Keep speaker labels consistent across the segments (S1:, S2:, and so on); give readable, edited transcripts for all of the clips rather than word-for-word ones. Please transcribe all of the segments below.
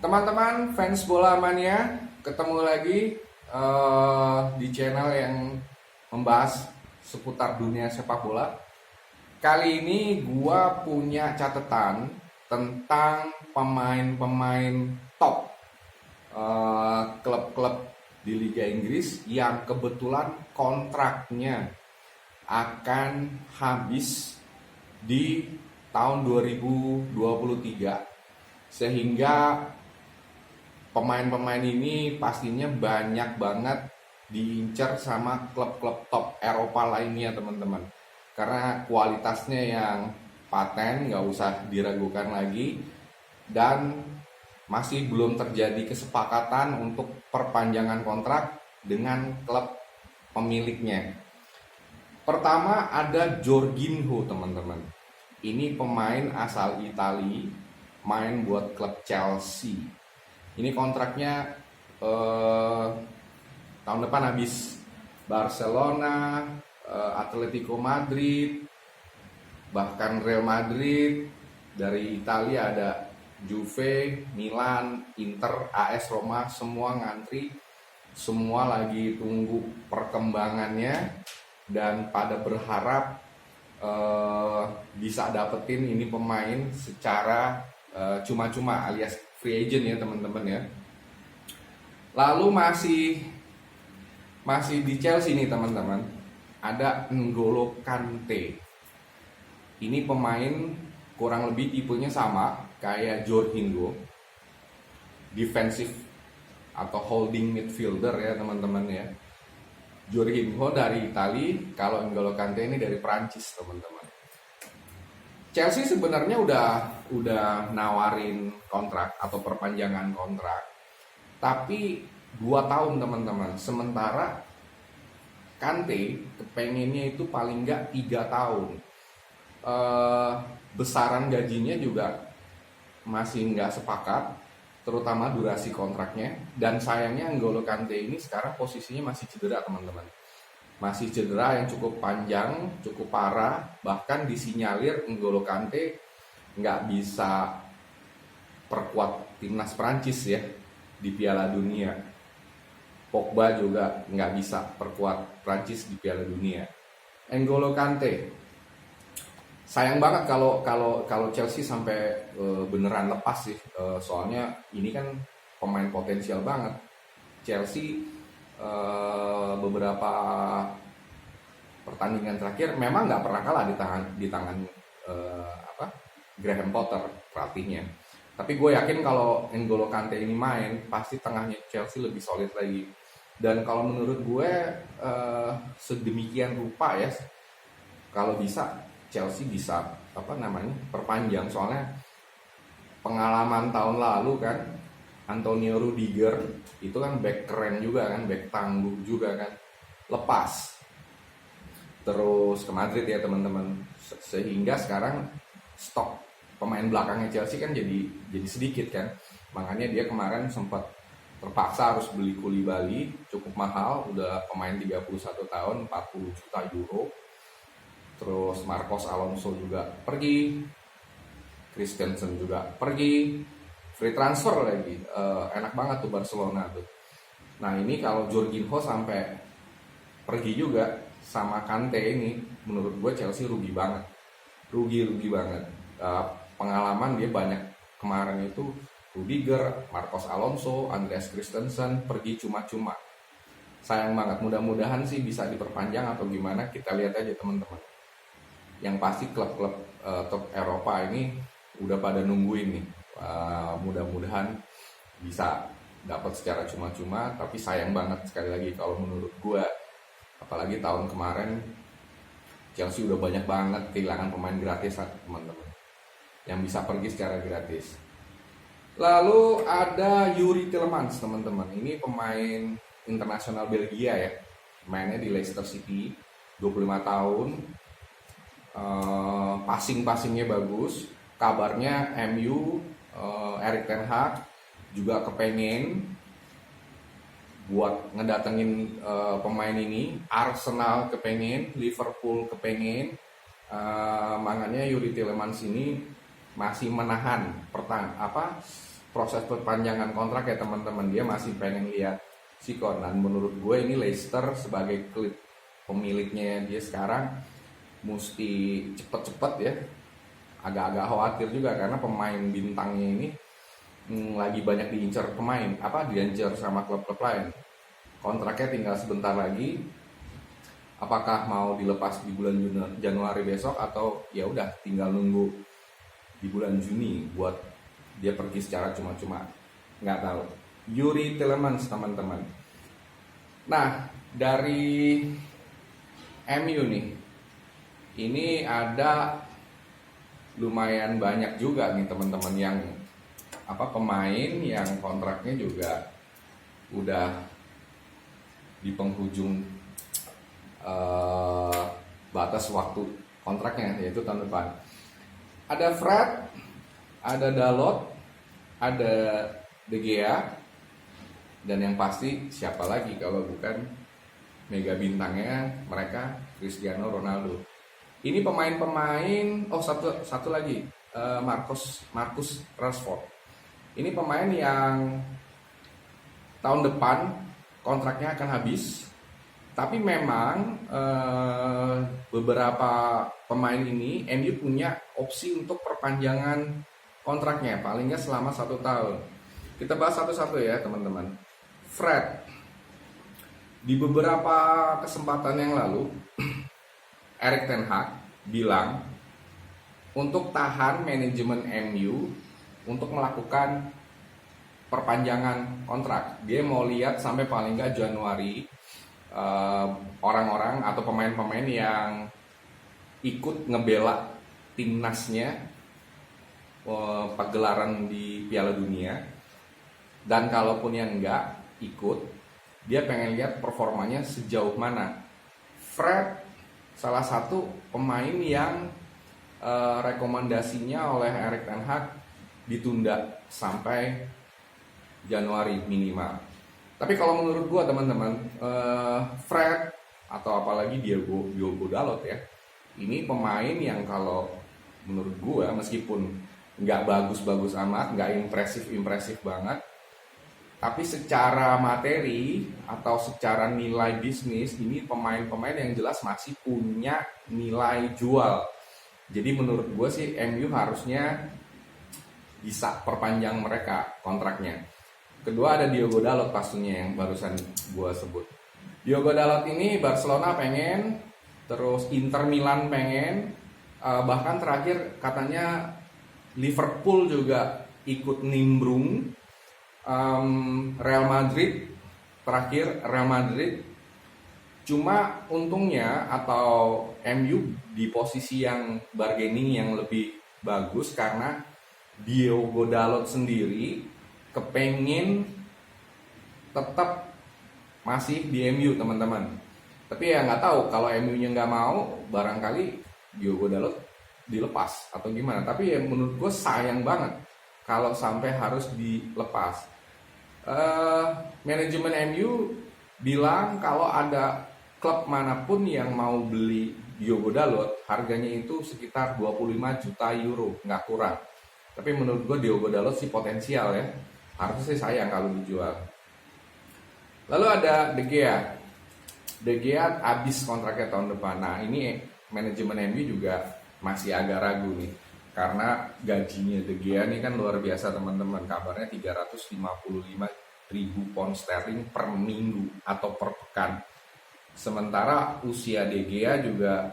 S1: Teman-teman fans bola mania, ketemu lagi di channel yang membahas seputar dunia sepak bola. Kali ini gua punya catatan tentang pemain-pemain top klub-klub di Liga Inggris yang kebetulan kontraknya akan habis di tahun 2023, sehingga pemain-pemain ini pastinya banyak banget diincar sama klub-klub top Eropa lainnya, teman-teman. Karena kualitasnya yang paten, nggak usah diragukan lagi, dan masih belum terjadi kesepakatan untuk perpanjangan kontrak dengan klub pemiliknya. Pertama ada Jorginho, teman-teman. Ini pemain asal Italia, main buat klub Chelsea. Ini kontraknya tahun depan habis. Barcelona, Atletico Madrid, bahkan Real Madrid. Dari Italia ada Juve, Milan, Inter, AS Roma, semua ngantri. Semua lagi tunggu perkembangannya dan pada berharap bisa dapetin ini pemain secara cuma-cuma alias free agent ya, teman-teman ya. Lalu masih di Chelsea nih, teman-teman. Ada N'Golo Kante. Ini pemain kurang lebih tipenya sama kayak Jorginho, defensive atau holding midfielder ya, teman-teman ya. Jorginho dari Italia, kalau N'Golo Kante ini dari Prancis, teman-teman. Chelsea sebenarnya udah nawarin kontrak atau perpanjangan kontrak, tapi 2 tahun, teman-teman. Sementara Kante kepengennya itu paling nggak 3 tahun. Besaran gajinya juga masih nggak sepakat, terutama durasi kontraknya. Dan sayangnya N'Golo Kante ini sekarang posisinya masih cedera, teman-teman. Masih cedera yang cukup panjang, cukup parah. Bahkan disinyalir N'Golo Kante nggak bisa perkuat timnas Prancis ya di Piala Dunia. Pogba juga nggak bisa perkuat Prancis di Piala Dunia. N'Golo Kante, sayang banget kalau Chelsea sampai beneran lepas sih. Soalnya ini kan pemain potensial banget. Chelsea beberapa pertandingan terakhir memang nggak pernah kalah di tangan Graham Potter, pelatihnya. Tapi gue yakin kalau N'Golo Kante ini main, pasti tengahnya Chelsea lebih solid lagi. Dan kalau menurut gue sedemikian rupa ya, kalau bisa Chelsea bisa perpanjang. Soalnya pengalaman tahun lalu kan, Antonio Rudiger itu kan back keren juga kan, back tangguh juga kan, lepas terus ke Madrid ya, teman-teman. Sehingga sekarang stok pemain belakangnya Chelsea kan jadi sedikit kan. Makanya dia kemarin sempat terpaksa harus beli Koulibaly, cukup mahal, udah pemain 31 tahun, 40 juta euro. Terus Marcos Alonso juga pergi, Christensen juga pergi, free transfer lagi. Enak banget tuh Barcelona tuh. Nah ini kalau Jorginho sampai pergi juga sama Kante ini, menurut gue Chelsea rugi banget. Rugi banget. Pengalaman dia banyak kemarin itu, Rudiger, Marcos Alonso, Andreas Christensen pergi cuma-cuma. Sayang banget. Mudah-mudahan sih bisa diperpanjang atau gimana, kita lihat aja, teman-teman. Yang pasti klub-klub top Eropa ini udah pada nungguin nih. Mudah-mudahan bisa dapat secara cuma-cuma, tapi sayang banget sekali lagi kalau menurut gue. Apalagi tahun kemarin Chelsea udah banyak banget kehilangan pemain gratis, teman-teman, yang bisa pergi secara gratis. Lalu ada Yuri Tielemans, teman-teman. Ini pemain internasional Belgia ya, mainnya di Leicester City, 25 tahun. Passing-passingnya bagus. Kabarnya MU, Erik ten Hag juga kepengen buat ngedatengin pemain ini. Arsenal kepengen, Liverpool kepengen. Makanya Yuri Tielemans ini masih menahan proses perpanjangan kontrak ya teman-teman. Dia masih pengen lihat sikon. Dan menurut gue ini Leicester sebagai klub pemiliknya dia sekarang mesti cepet-cepet ya. Agak-agak khawatir juga karena pemain bintangnya ini lagi banyak diincar diincar sama klub-klub lain. Kontraknya tinggal sebentar lagi. Apakah mau dilepas di bulan Januari besok atau ya udah tinggal nunggu di bulan Juni buat dia pergi secara cuma-cuma, nggak tahu. Yuri Tielemans teman-teman. Nah, dari MU nih, ini ada lumayan banyak juga nih teman-teman yang pemain yang kontraknya juga udah di penghujung batas waktu kontraknya, yaitu tahun depan. Ada Fred, ada Dalot, ada De Gea, dan yang pasti siapa lagi kalau bukan mega bintangnya mereka, Cristiano Ronaldo. Ini pemain-pemain, satu lagi, Marcus Rashford. Ini pemain yang tahun depan kontraknya akan habis, tapi memang beberapa pemain ini MU punya opsi untuk perpanjangan kontraknya paling nggak selama 1 tahun. Kita bahas satu-satu ya teman-teman. Fred, di beberapa kesempatan yang lalu Erik ten Hag bilang untuk tahan manajemen MU untuk melakukan perpanjangan kontrak. Dia mau lihat sampai paling nggak Januari orang-orang atau pemain-pemain yang ikut ngebela timnasnya pagelaran di Piala Dunia, dan kalaupun yang enggak ikut, dia pengen lihat performanya sejauh mana. Fred salah satu pemain yang rekomendasinya oleh Erik ten Hag ditunda sampai Januari minimal. Tapi kalau menurut gua teman-teman, Fred atau apalagi Diogo Dalot ya, ini pemain yang kalau menurut gua meskipun nggak bagus-bagus amat, nggak impresif banget, tapi secara materi atau secara nilai bisnis ini pemain-pemain yang jelas masih punya nilai jual. Jadi menurut gue sih MU harusnya bisa perpanjang mereka kontraknya. Kedua ada Diogo Dalot pastinya yang barusan gue sebut. Diogo Dalot ini Barcelona pengen, terus Inter Milan pengen, bahkan terakhir katanya Liverpool juga ikut nimbrung. Real Madrid terakhir Real Madrid, cuma untungnya atau MU di posisi yang bargaining yang lebih bagus karena Diogo Dalot sendiri kepengen tetap masih di MU teman-teman. Tapi ya nggak tahu kalau MU-nya nggak mau, barangkali Diogo Dalot dilepas atau gimana. Tapi ya menurut gue sayang banget kalau sampai harus dilepas. Manajemen MU bilang kalau ada klub manapun yang mau beli Diogo Dalot, harganya itu sekitar 25 juta euro, nggak kurang. Tapi menurut gue Diogo Dalot sih potensial ya, harusnya sih sayang kalau dijual. Lalu ada De Gea. De Gea habis kontraknya tahun depan. Nah ini manajemen MU juga masih agak ragu nih, karena gajinya De Gea ini kan luar biasa teman-teman. Kabarnya 355.000 pound sterling per minggu atau per pekan. Sementara usia De Gea juga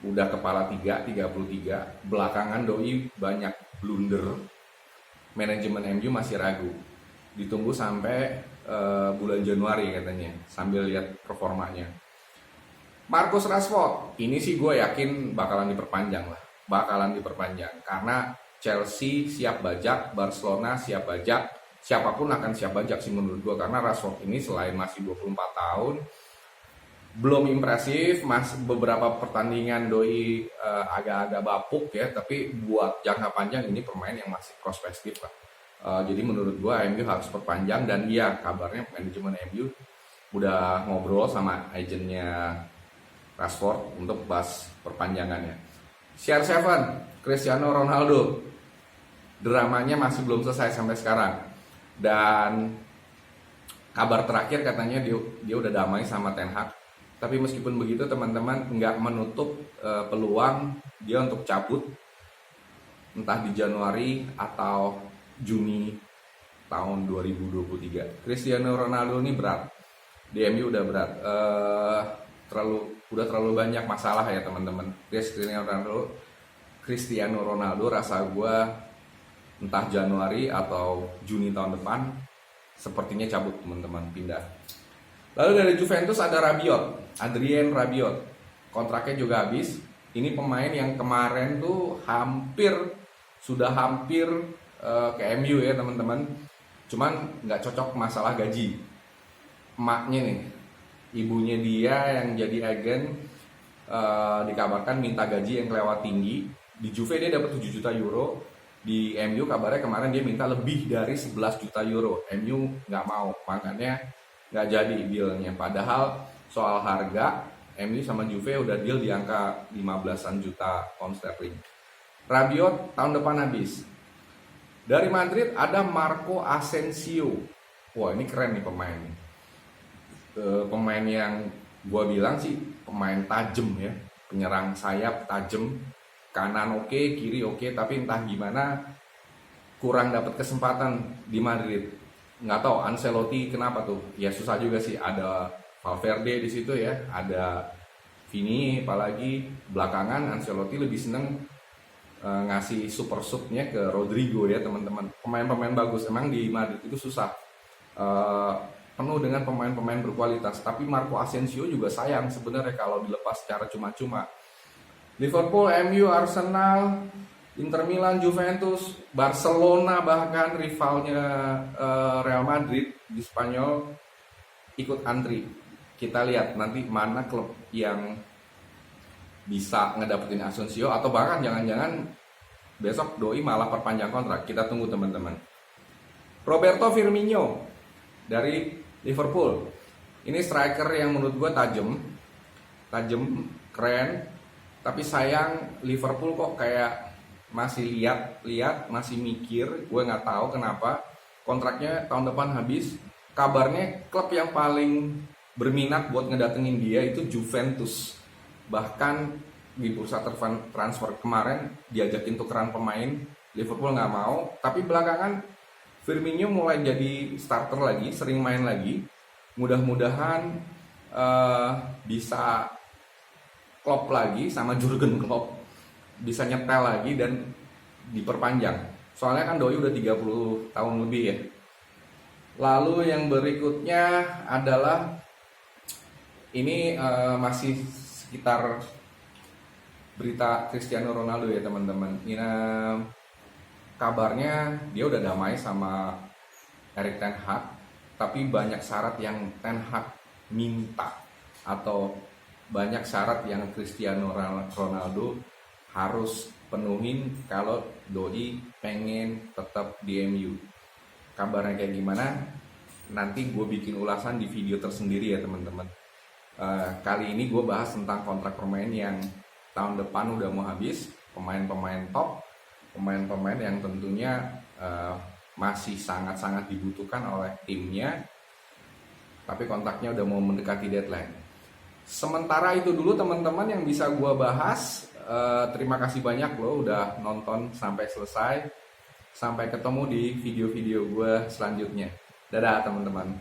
S1: udah kepala 33. Belakangan doi banyak blunder. Manajemen MU masih ragu. Ditunggu sampai bulan Januari katanya, sambil lihat performanya. Marcus Rashford, ini sih gue yakin bakalan diperpanjang karena Chelsea siap bajak, Barcelona siap bajak, siapapun akan siap bajak sih menurut gue, karena Rashford ini selain masih 24 tahun belum impresif, beberapa pertandingan doi agak-agak bapuk ya, tapi buat jangka panjang ini pemain yang masih prospektif lah. Jadi menurut gue MU harus perpanjang, dan iya kabarnya manajemen MU udah ngobrol sama agennya Rashford untuk bahas perpanjangannya. CR7, Cristiano Ronaldo. dramanya masih belum selesai sampai sekarang. Dan kabar terakhir katanya dia udah damai sama Ten Hag. Tapi meskipun begitu teman-teman, nggak menutup peluang dia untuk cabut entah di Januari atau Juni tahun 2023. Cristiano Ronaldo ini berat, di MU udah berat, terlalu banyak masalah ya teman-teman. Cristiano Ronaldo rasa gue entah Januari atau Juni tahun depan sepertinya cabut teman-teman, pindah. Lalu dari Juventus ada Adrien Rabiot, kontraknya juga habis. Ini pemain yang kemarin tuh sudah hampir ke MU ya teman-teman. Cuman nggak cocok masalah gaji. Emaknya nih, ibunya dia yang jadi agen, dikabarkan minta gaji yang kelewat tinggi. Di Juve dia dapat 7 juta euro. Di MU kabarnya kemarin dia minta lebih dari 11 juta euro. MU nggak mau, makanya nggak jadi dealnya. Padahal soal harga, MU sama Juve udah deal di angka 15-an juta pound sterling. Rabiot tahun depan habis. Dari Madrid ada Marco Asensio. Wah, ini keren nih pemain. Pemain yang gue bilang sih pemain tajam ya, penyerang sayap tajam, kanan oke, kiri oke, tapi entah gimana kurang dapat kesempatan di Madrid. Nggak tahu Ancelotti kenapa tuh, ya susah juga sih. Ada Valverde di situ ya, ada Vini, apalagi belakangan Ancelotti lebih seneng ngasih super subnya ke Rodrigo ya teman-teman. Pemain-pemain bagus, emang di Madrid itu susah, penuh dengan pemain-pemain berkualitas. Tapi Marco Asensio juga sayang sebenarnya kalau dilepas secara cuma-cuma. Liverpool, MU, Arsenal, Inter Milan, Juventus, Barcelona, bahkan rivalnya Real Madrid di Spanyol ikut antri. Kita lihat nanti mana klub yang bisa ngedapetin Asensio, atau bahkan jangan-jangan besok doi malah perpanjang kontrak. Kita tunggu teman-teman. Roberto Firmino dari Liverpool. Ini striker yang menurut gue tajam, keren. Tapi sayang Liverpool kok kayak masih lihat, masih mikir. Gue nggak tahu kenapa. Kontraknya tahun depan habis. Kabarnya klub yang paling berminat buat ngedatengin dia itu Juventus. Bahkan di bursa transfer kemarin diajakin tukeran pemain, Liverpool nggak mau. Tapi belakangan Firmino mulai jadi starter lagi, sering main lagi. Mudah-mudahan bisa Klopp lagi sama Jurgen Klopp, bisa nyetel lagi dan diperpanjang. Soalnya kan doi udah 30 tahun lebih ya. Lalu yang berikutnya adalah ini masih sekitar berita Cristiano Ronaldo ya teman-teman. Ini kabarnya dia udah damai sama Erik Ten Hag, tapi banyak syarat yang Ten Hag minta, atau banyak syarat yang Cristiano Ronaldo harus penuhin kalau doi pengen tetap di MU. Kabarnya kayak gimana? Nanti gue bikin ulasan di video tersendiri ya teman-teman. Kali ini gue bahas tentang kontrak pemain yang tahun depan udah mau habis, pemain-pemain top, pemain-pemain yang tentunya masih sangat-sangat dibutuhkan oleh timnya, tapi kontraknya udah mau mendekati deadline. Sementara itu dulu teman-teman yang bisa gue bahas. Terima kasih banyak loh udah nonton sampai selesai. Sampai ketemu di video-video gue selanjutnya. Dadah teman-teman.